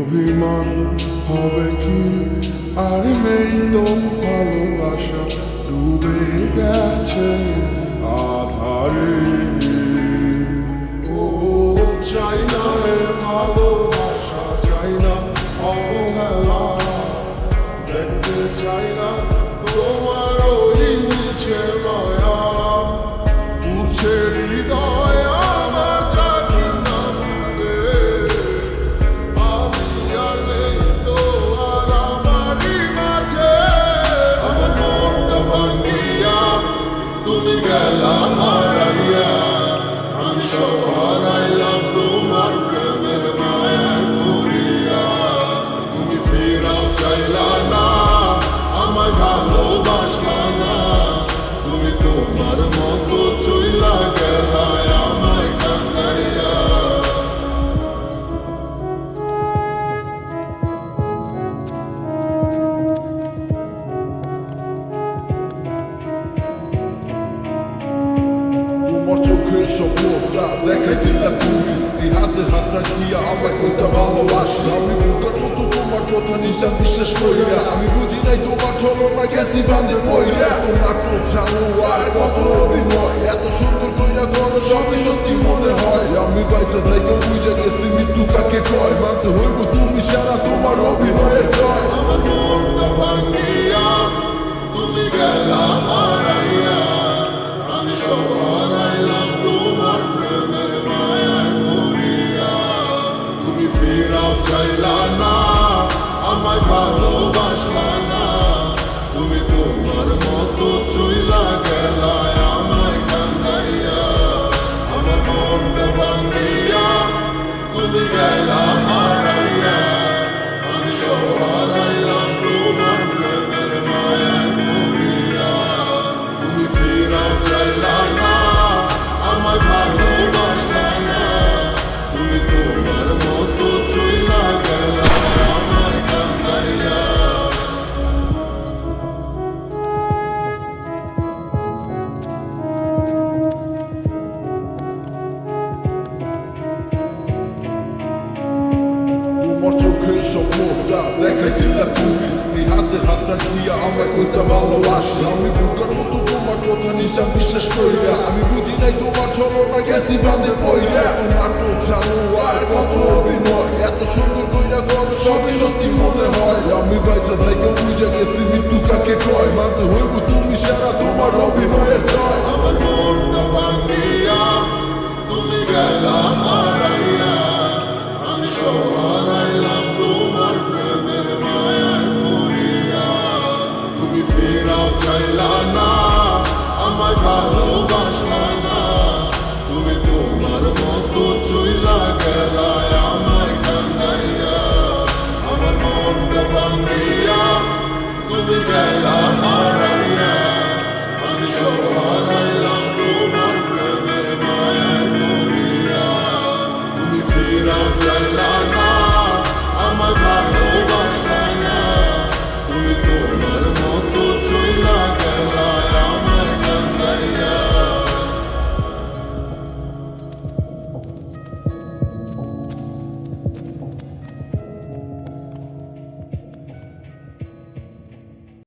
অভিমান হবে কি আর নেই তো ভালোবাসা ডুবে গেছে আধারে ও চাই না এ ভালোবাসা চাই না অবহেলা দেখতে চাই না তোমার ওই নিচে মায়া পুছে হৃদয় আমার জানি না আমি আর নেই তো আর আমারই মাঝে আমার মনটা ভাঙিয়া তুমি গেলা হারাইয়া আমি সব হারাইলাম তোমার প্রেমের মায়ায় পড়িয়া তুমি ফিরাও চাইলা না আমায় ভালোবাসলা না তুমি তোমার মতো চইলা গেলা আমায় কান্দাইয়া তোমার চোখের স্বপ্নটা দেখাইছিলা তুমি এই হাতে হাত রাখিয়া আমায় কইতা ভালোবাসি আমি বুকের মতো তোমার কথা নিশা বিশ্বাস কইরা আমি বুঝি নাই তোমার ছলনা গেছি ফাঁদে পইরা এত নাটক জানো আর কত অভিনয় এত সুন্দর কইরা করো সবই সত্যি মনে হয় আমি বাইচা থাইকা বুঝে গেছি মৃত্যু কাকে কয় মানতে হইব তুমি সারা তোমার অভিনয়ের জয় আমার মনটা ভাঙিয়া তুমি গেলা হারাইয়া আমি সব হারাইলাম তোমার প্রেমের মায়ায় পড়িয়া তুমি ফিরাও চাইলা না আমায় ভালোবাসলা না তুমি তোমার মতো চইলা গেলা আমায় কান্দাইয়া আমার মনটা ভাঙিয়া তুমি গেলা হারাইয়া আমি সব হারাইলাম তোমার প্রেমের মায়ায় পড়িয়া তুমি ফিরাও চাইলা না আমায় ভালোবাসলা না তুমি তোমার মতো চইলা গেলা আমায় কান্দাইয়া তোমার চোখের স্বপ্নটা দেখাইছিলা তুমি এই হাতে হাত রাখিয়া আমায় কইতা ভালোবাসি আমি বুকের মতো তোমার কথা নিশা বিশ্বাস কইরা আমি বুঝি নাই তোমার ছলনা গেছি ফাঁদে পইরা এত নাটক জানো আর কত অভিনয় এত সুন্দর কইরা করো সবই সত্যি মনে হয় আমি বাইচা থাইকা বুঝে গেছি মৃত্যু কাকে কয় মানতে হইব তুমি সারা তোমার অভিনয়ের জয় আমার মনটা ভাঙিয়া তুমি গেলা